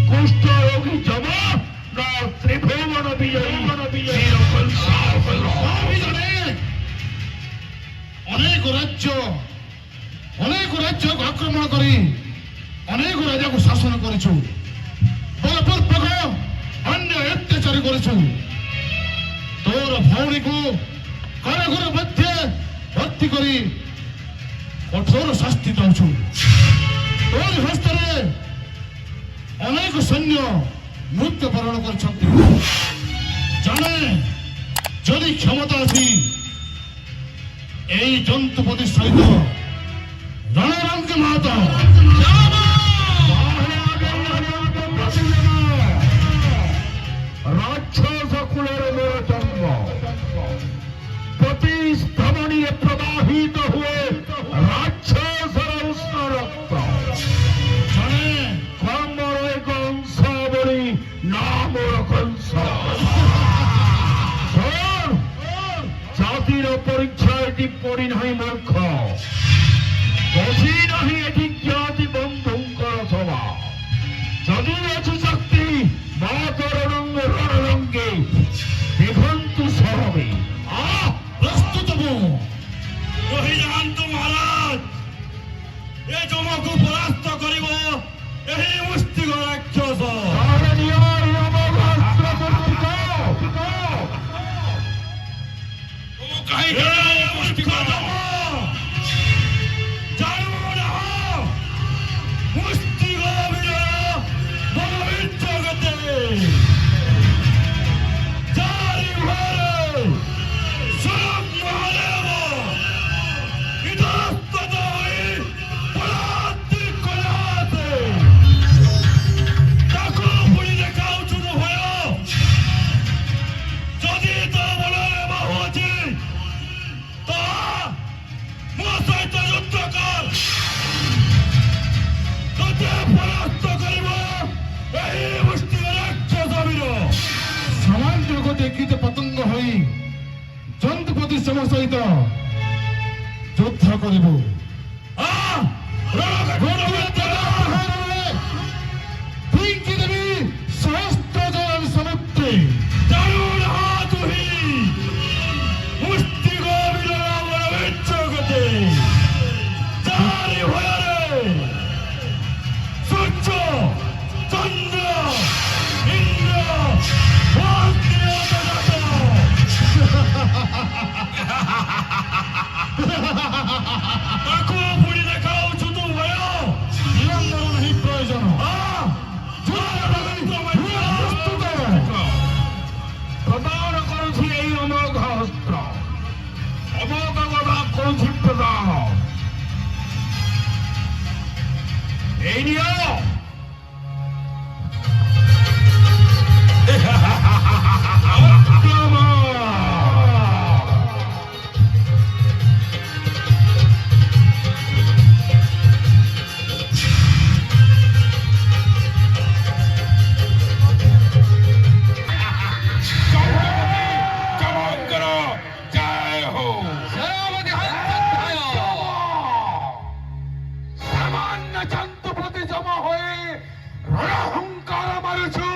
কুষ্ঠ রোগী যম না ত্রিভুবন বিজয়ী অনেক রাজ্য আক্রমণ করে অনেক রাজাকে শাসন করেছ, বলপূর্বক অন্যায় অত্যাচার করেছ। তোর ভৌণীকে কারাগার মধ্যে ভর্তি করে কঠোর শাস্তি দৌছু। তোর হস্তরে অনেক সৈন্য মৃত্যুবরণ করছেন। জানে যদি ক্ষমতা আছে এই জন্তুপতির সহিত রণরঙ্গে মাহাত রাক্ষস কুলের মোর জন্ম প্রতিস্তবনীয় প্রবাহিত হয়ে রাক্ষসের উষ্ণ রক্ত জানে কর্মর কংস বলি নামর কংস জাতির পরীক্ষায় টিপ্পণী নাই মূর্খ বসি নাহি এটি জ্ঞাতি বন্ধুঙ্কর সভা যদি আছে শক্তি মাতরঙ্গ রণরঙ্গে দেখন্তু সহবে প্রস্তুত কহিযান্তু মহারাজ, এ যমকু পরাস্ত করিব ଏହି ମୁଷ୍ଟିକ ରାକ୍ଷସ। তাহলে নিয় অমরাস্ত্র প্রতিক କାହିଁକି ମୁଷ୍ଟିକ ଯମ ଜାଣୁ ନାହଁ ମୁଷ୍ଟିକ ବିଜୟ ବଳବିଚ୍ଛ ଗତେ ଚାରି ଭୟରେ ସ୍ୱୟଂ ମହାଦେବ ଇତସ୍ତତ ହୋଇ ପଳାତି କଲାତେ ତାକୁ ପୁଣି ଦେଖାଉଛୁ ତ ଭୟ। ଯଦି ତୋ ବଳରେ ବାହୁ ଅଛି ତ ମୋ ସହିତ ଯୁଦ୍ଧ କର। ତୋତେ ପରାସ୍ତ କରିବ ଏହି ମୁଷ୍ଟିକ ରାକ୍ଷସ ବୀର। ସାମାନ୍ୟ ଗୋଟିଏ କୀଟ ପତଙ୍ଗ ହୋଇ ଜନ୍ତୁପତି ସମ ସହିତ ଯୁଦ୍ଧ କରିବୁ। ଫିଙ୍କି ଦେବି ସହସ୍ର ଜଳ ସମୁଦ୍ରେ। ଜାଣୁ ନାହଁ ତୁହି ମୁଷ୍ଟିକ ବୀରର ବଳବିଚ୍ଛ ଗତେ ଚାରି ଭୟରେ ସୂର୍ଯ୍ୟ ଚନ୍ଦ୍ର ଇନ୍ଦ୍ର ତାକୁ ପୁଣି ଦେଖାଉଛୁ ତୁ ଭୟ। ବିଳମ୍ବର ନାହିଁ ପ୍ରୟୋଜନ। প্রদান করছি এই অমোঘ অস্ত্র অমোঘ গদা করছি প্রদান এই নিয় সামান্য জন্তুপতি জমা হয়ে রণহংকার মারুছু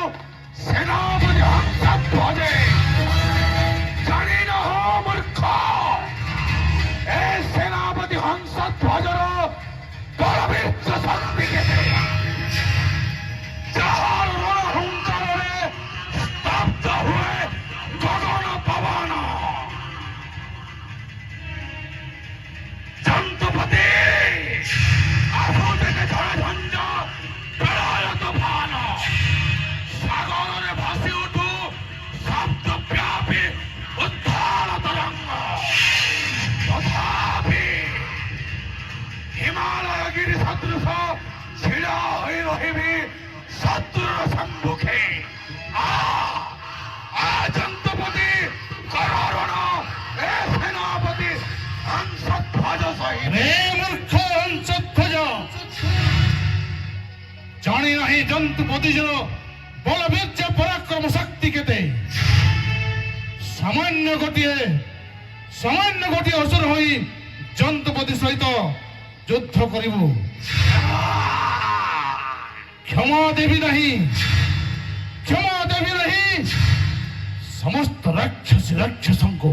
সেনাপতি হংসধ্বজে জানি না হো মূর্খ এ সেনাপতি হংসধ্বজর বলবীর্য শক্তি কেতে যাহার রণহংকারে স্তব্ধ হয়ে গগন পবন জন্তুপতি আফুতে ঝড় ঝঞ্ঝ প্রলয় তুফান সাগরে ভাসি উঠু শব্দব্যাপী উত্থাল তরঙ্গ তথাপি হিমালয় গিরি সদৃশ ছিড়া হয়ে রহিবি শত্রুর সম্মুখে জন্তুপতি করণ এ সেনাপতি হংসধ্বজ সহিত রে মূর্খ হংসধ্বজ, জানি ନାହିଁ ଜନ୍ତୁପତିର ବଳବୀର୍ଯ୍ୟ ପରାକ୍ରମ ଶକ୍ତି କେତେ। ସାମାନ୍ୟ ଗୋଟିଏ ଅସୁର ହୋଇ ଜନ୍ତୁପତି ସହିତ ଯୁଦ୍ଧ କରିବୁ। ক্ষমা দেবী নাহি, ক্ষমা দেবী নাহি সমস্ত রাক্ষসী রাক্ষসঙ্কু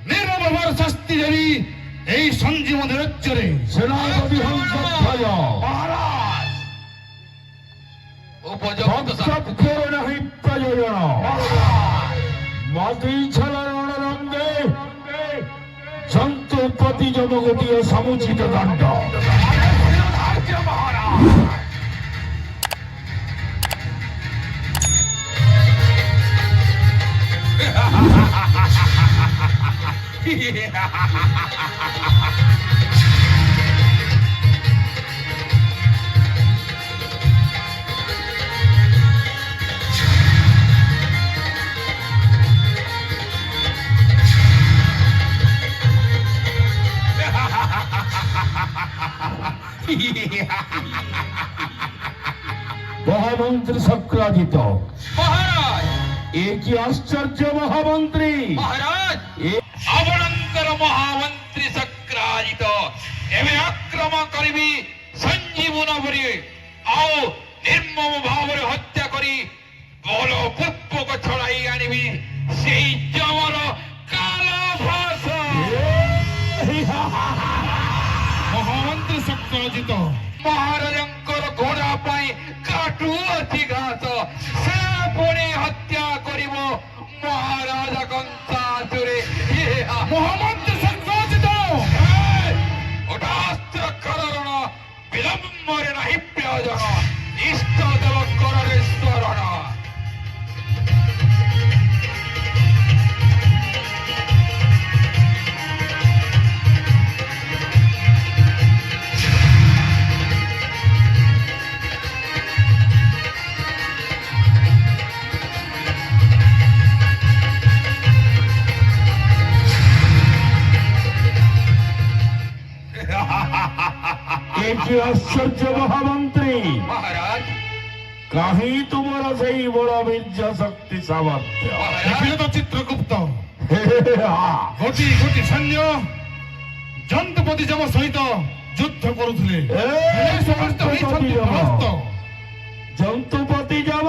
নির্মভাবার শাস্তি দেবী এই সঞ্জীবনী রাজ্যরে। সেনাপতি হংসধ্বজ মহারাজ উপযুক্ত তৎসত্ত্বেও নাহি প্রয়োজন মাটি ছাড়ার রণরঙ্গে জন্তুপতি জমগতীয় সমুচিত দণ্ড। মহামন্ত্রী শক্রাজিত মহারাজ এ কি আশ্চর্য মহামন্ত্রী! মহারাজ অবনন্দর মহামন্ত্রী চক্রাজিত এবে আক্রমণ করিবি সঞ্জীবনপুরী আও নির্মম ভাବରେ হত্যা করি বল পূর্বক ছড়াই আনিবি সেই জমর কাল ভাষ। মহামন্ত্রী শক্রাজিত ମହାରାଜାଙ୍କର ଘୋଡ଼ା ପାଇଁ କାଟୁ ଅଛି ଘାସ ସେ ପୁଣି ହତ୍ୟା କରିବ ମହାରାଜା କଂସାସୁରେ। মহামন্ত্রী শক্রাজিত ଅସ୍ତ୍ର କାରଣ ବିଳମ୍ବରେ ନାହିଁ ପ୍ରୟୋଜନ ଇଷ୍ଟ ଦେବ କରରେ ସ୍ମରଣ। এ কি আশ্চর্য মহামন্ত্রী! মহারাজ কাহি তোমার সেই বড় বীর্য শক্তি সামর্থ্য! দেখিলে তো চিত্রগুপ্ত হে হে হে হা। গোটি গোটি সৈন্য জন্তুপতি যম সহিত যুদ্ধ করুଥିଲେ এ এই সমস্ত হইଛନ୍ତି পরাস্ত। জন্তুপতি যাব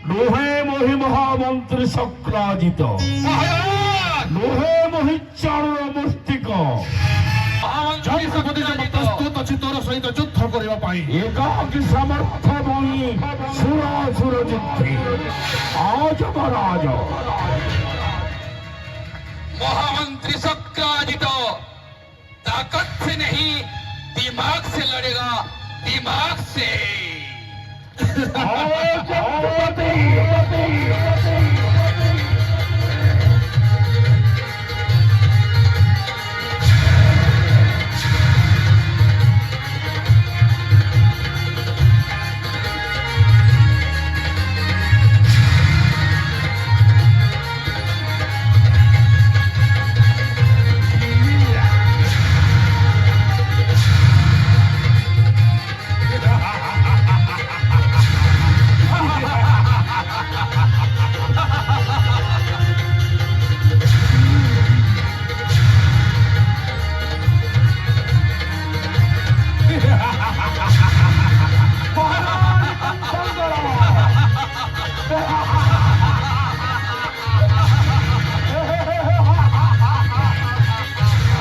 লোহে মহি মহামন্ত্রী শক্রাজিত মহারাজ লোহে মহিচারুর মুষ্টিক জন্তুপতি যম প্রস্তুত ଅଛି ତୋର ସହିତ ଯୁଦ୍ଧ କରିବା ପାଇଁ। একাকি সামর্থ্য বহি সুরাসুর যুদ্ধে আজ মহারাজ महामंत्री शक्राजित ताकत से नहीं दिमाग से लड़ेगा दिमाग से।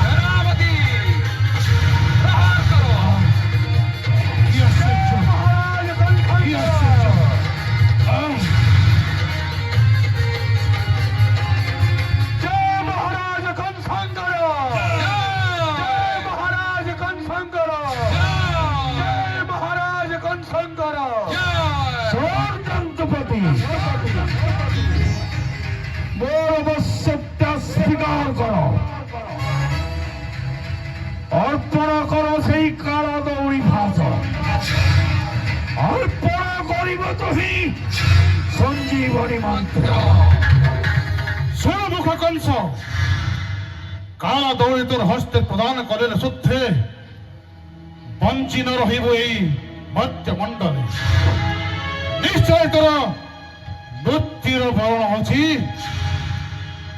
सेनापति प्रहार करो। কি আশ্চর্য! কি আশ্চর্য! জয় মহারাজ কনসাঙ্গর জয় মহারাজ কনসাঙ্গর জয় মহারাজ কনসাঙ্গর জন্তুপতি মোর অবশ্যটা স্বীকার করো অর্পণ করো সেই কালা দৌড়ি ভাষ অর্পণ করিব তুমি সঞ্জীবনী মন্ত্র ষোড়মুখ কংস কালা দৌড়ি তোর হস্তে প্রদান করেন সূত্রে বঞ্চি ন রহিব এই মর্ত্য মণ্ডলে। নিশ্চয় তোর মৃত্যুর বরণ হচ্ছে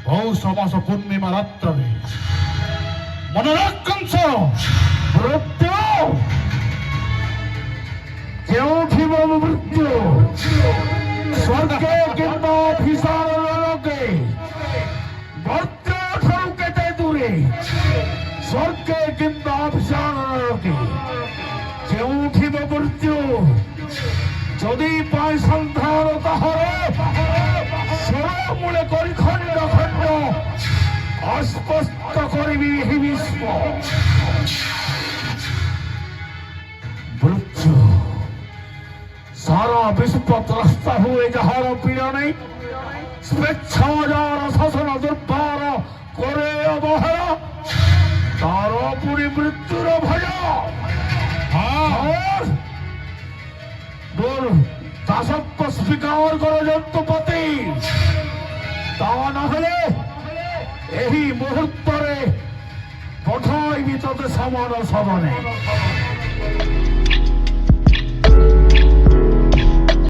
পৌষ মাস পূর্ণিমা রাত্রে। মনে রাখ কংস, মৃত্যু উঠিব মৃত্যু স্বর্গে কিংবা অভিসার নরকে বজ্র ঠারু কেটে দূরে স্বর্গে কিংবা অভিসার নরকে যে উঠিব মৃত্যু যদি পায় সন্ধান তাহলে মূলে করি খণ্ড খণ্ড অস্পষ্ট করিবি বিশ্ব মৃত্যু সারা বিশ্ব ত্রস্ত হয়ে যাহার পীড়নে স্বেচ্ছা যার শাসন দুর্বার করে অবহেলা তার পুরী মৃত্যুর ভয় দাসত্ব স্বীকার করে যন্ত্রপতি তা নহলে এই মুহূর্তে পঠাইবি তোতে সমান সমানে